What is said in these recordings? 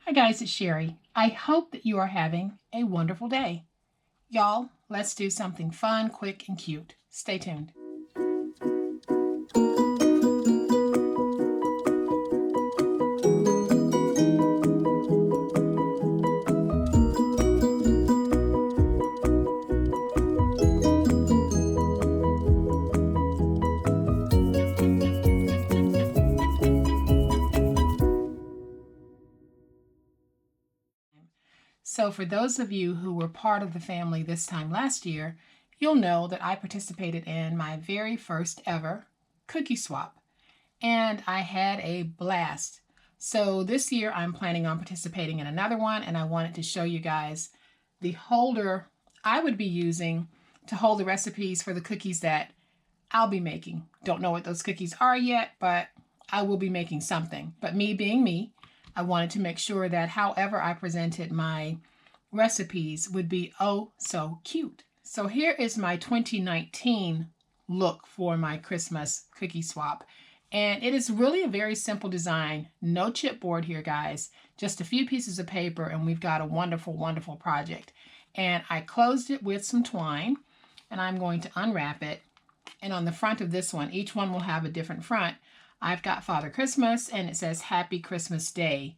Hi guys, it's Sherry. I hope that you are having a wonderful day. Y'all, let's do something fun, quick, and cute. Stay tuned. So for those of you who were part of the family this time last year, you'll know that I participated in my very first ever cookie swap, and I had a blast. So this year I'm planning on participating in another one, and I wanted to show you guys the holder I would be using to hold the recipes for the cookies that I'll be making. Don't know what those cookies are yet, but I will be making something. But me being me, I wanted to make sure that however I presented my recipes would be oh so cute. So here is my 2019 look for my Christmas cookie swap. And it is really a very simple design. No chipboard here, guys. Just a few pieces of paper, and we've got a wonderful, wonderful project. And I closed it with some twine, and I'm going to unwrap it. And on the front of this one, each one will have a different front. I've got Father Christmas, and it says Happy Christmas Day.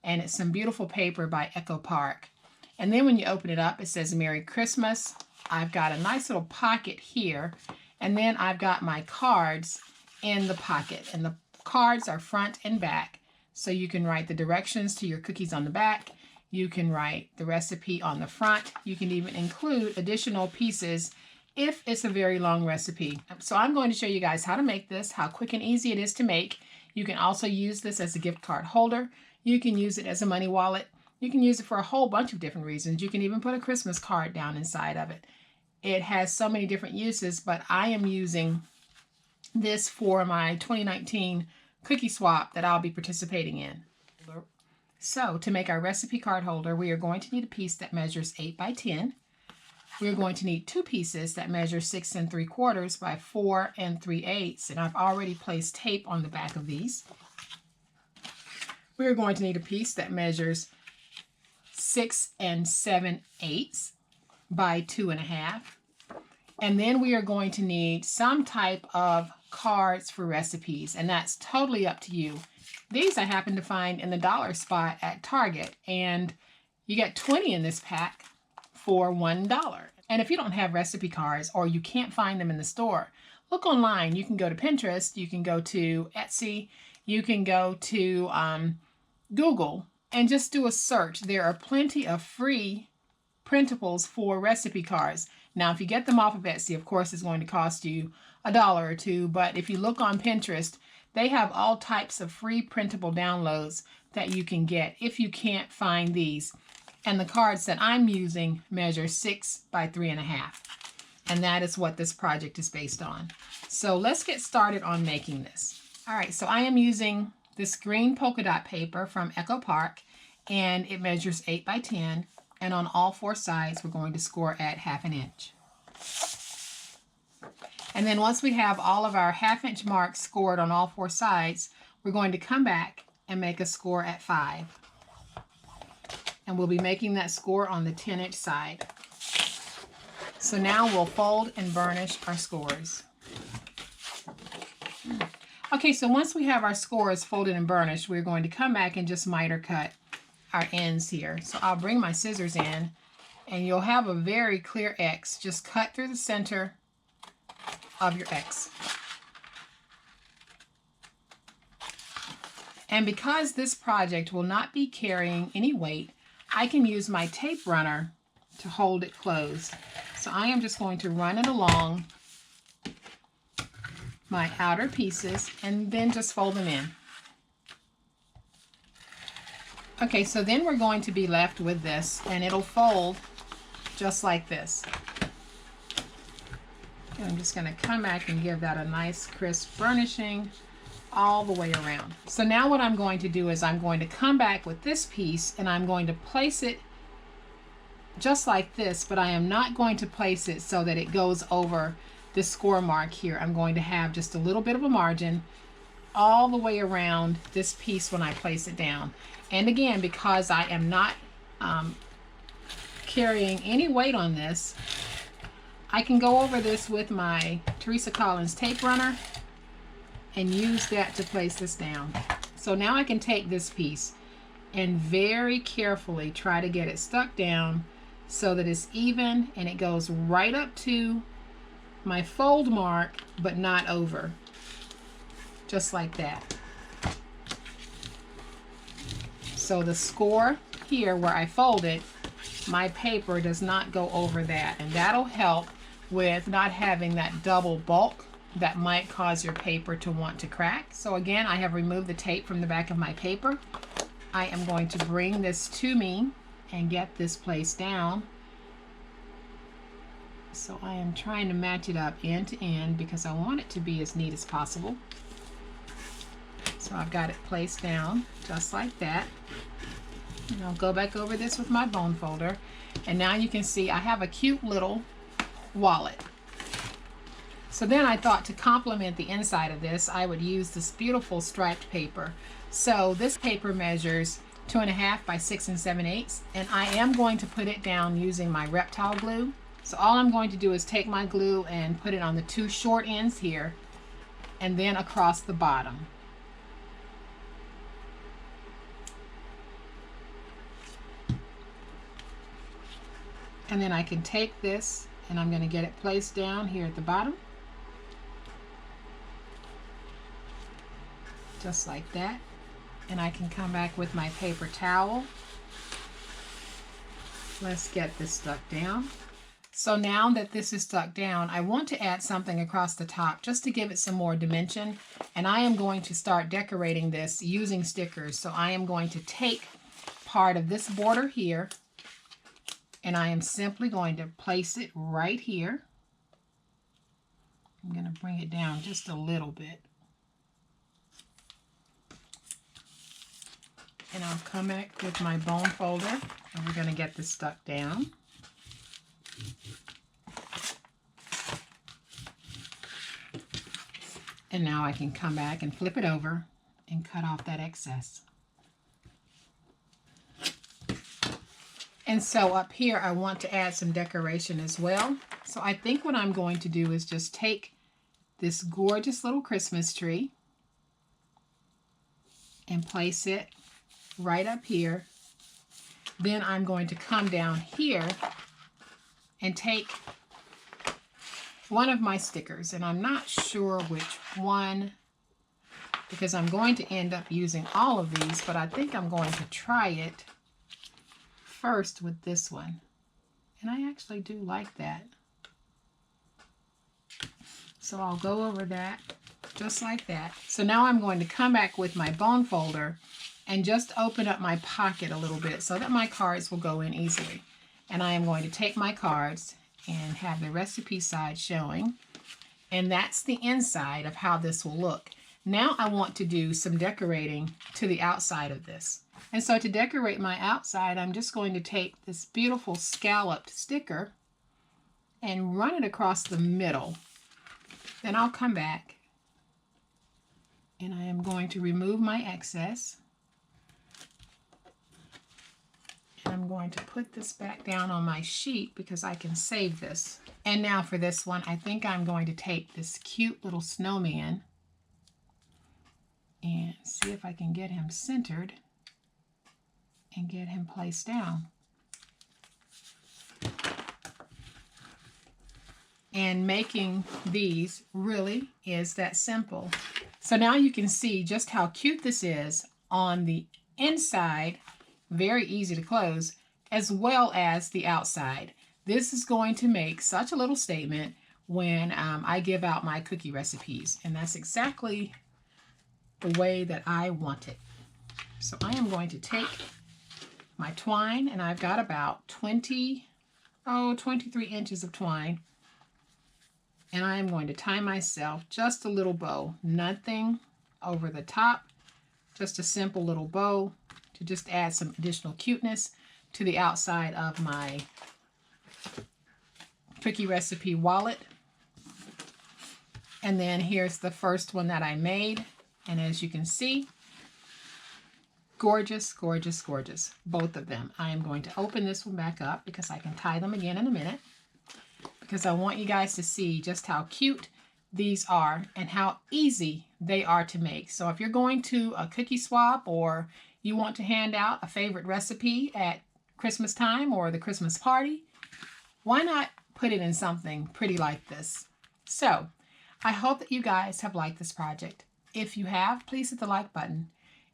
And it's some beautiful paper by Echo Park. And then when you open it up, it says Merry Christmas. I've got a nice little pocket here. And then I've got my cards in the pocket. And the cards are front and back. So you can write the directions to your cookies on the back. You can write the recipe on the front. You can even include additional pieces if it's a very long recipe. So I'm going to show you guys how to make this, how quick and easy it is to make. You can also use this as a gift card holder. You can use it as a money wallet. You can use it for a whole bunch of different reasons. You can even put a Christmas card down inside of it. It has so many different uses, but I am using this for my 2019 cookie swap that I'll be participating in. So to make our recipe card holder, we are going to need a piece that measures 8 by 10. We're going to need 2 pieces that measure 6 3/4 by 4 3/8. And I've already placed tape on the back of these. We're going to need a piece that measures 6 7/8 by 2 1/2. And then we are going to need some type of cards for recipes, and that's totally up to you. These I happen to find in the dollar spot at Target, and you get 20 in this pack for $1. And if you don't have recipe cards or you can't find them in the store, look online. You can go to Pinterest, you can go to Etsy, you can go to Google and just do a search. There are plenty of free printables for recipe cards. Now, if you get them off of Etsy, of course, it's going to cost you $1 or $2. But if you look on Pinterest, they have all types of free printable downloads that you can get if you can't find these. And the cards that I'm using measure 6 by 3 1/2. And that is what this project is based on. So let's get started on making this. All right, so I am using this green polka dot paper from Echo Park, and it measures 8 by 10. And on all 4 sides, we're going to score at 1/2 inch. And then once we have all of our 1/2 inch marks scored on all 4 sides, we're going to come back and make a score at 5. And we'll be making that score on the 10-inch side. So now we'll fold and burnish our scores. Okay, so once we have our scores folded and burnished, we're going to come back and just miter cut our ends here. So I'll bring my scissors in, and you'll have a very clear X. Just cut through the center of your X. And because this project will not be carrying any weight, I can use my tape runner to hold it closed. So I am just going to run it along my outer pieces and then just fold them in. Okay, so then we're going to be left with this, and it'll fold just like this. And I'm just going to come back and give that a nice crisp burnishing all the way around. So now what I'm going to do is I'm going to come back with this piece, and I'm going to place it just like this, but I am not going to place it so that it goes over the score mark here. I'm going to have just a little bit of a margin all the way around this piece when I place it down. And again, because I am not carrying any weight on this, I can go over this with my Teresa Collins tape runner and use that to place this down. So now I can take this piece and very carefully try to get it stuck down so that it's even and it goes right up to my fold mark, but not over. Just like that. So the score here where I fold it, my paper does not go over that, and that'll help with not having that double bulk that might cause your paper to want to crack. So again, I have removed the tape from the back of my paper. I am going to bring this to me and get this placed down. So I am trying to match it up end to end because I want it to be as neat as possible. So I've got it placed down just like that. And I'll go back over this with my bone folder. And now you can see I have a cute little wallet. So then I thought to complement the inside of this, I would use this beautiful striped paper. So this paper measures 2.5 by 6 7/8, and I am going to put it down using my reptile glue. So all I'm going to do is take my glue and put it on the two short ends here, and then across the bottom. And then I can take this and I'm going to get it placed down here at the bottom. Just like that. And I can come back with my paper towel. Let's get this stuck down. So now that this is stuck down, I want to add something across the top just to give it some more dimension. And I am going to start decorating this using stickers. So I am going to take part of this border here, and I am simply going to place it right here. I'm going to bring it down just a little bit. And I'll come back with my bone folder, and we're going to get this stuck down. And now I can come back and flip it over and cut off that excess. And so up here, I want to add some decoration as well. So I think what I'm going to do is just take this gorgeous little Christmas tree and place it right up here. Then I'm going to come down here and take one of my stickers, and I'm not sure which one because I'm going to end up using all of these, but I think I'm going to try it first with this one. And I actually do like that. So I'll go over that just like that. So now I'm going to come back with my bone folder and just open up my pocket a little bit so that my cards will go in easily. And I am going to take my cards and have the recipe side showing. And that's the inside of how this will look. Now I want to do some decorating to the outside of this. And so to decorate my outside, I'm just going to take this beautiful scalloped sticker and run it across the middle. Then I'll come back and I am going to remove my excess. And I'm going to put this back down on my sheet because I can save this. And now for this one, I think I'm going to take this cute little snowman and see if I can get him centered and get him placed down. And making these really is that simple. So now you can see just how cute this is on the inside, very easy to close, as well as the outside. This is going to make such a little statement when I give out my cookie recipes, and that's exactly the way that I want it. So I am going to take my twine, and I've got about 23 inches of twine, and I am going to tie myself just a little bow, nothing over the top, just a simple little bow to just add some additional cuteness to the outside of my cookie recipe wallet. And then here's the first one that I made, and as you can see, Gorgeous, gorgeous, gorgeous. Both of them. I am going to open this one back up because I can tie them again in a minute, because I want you guys to see just how cute these are and how easy they are to make. So if you're going to a cookie swap, or you want to hand out a favorite recipe at Christmas time or the Christmas party, why not put it in something pretty like this? So I hope that you guys have liked this project. If you have, please hit the like button.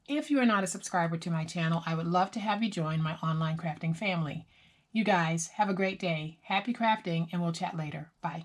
If you are not a subscriber to my channel, I would love to have you join my online crafting family. You guys have a great day. Happy crafting, and we'll chat later. Bye.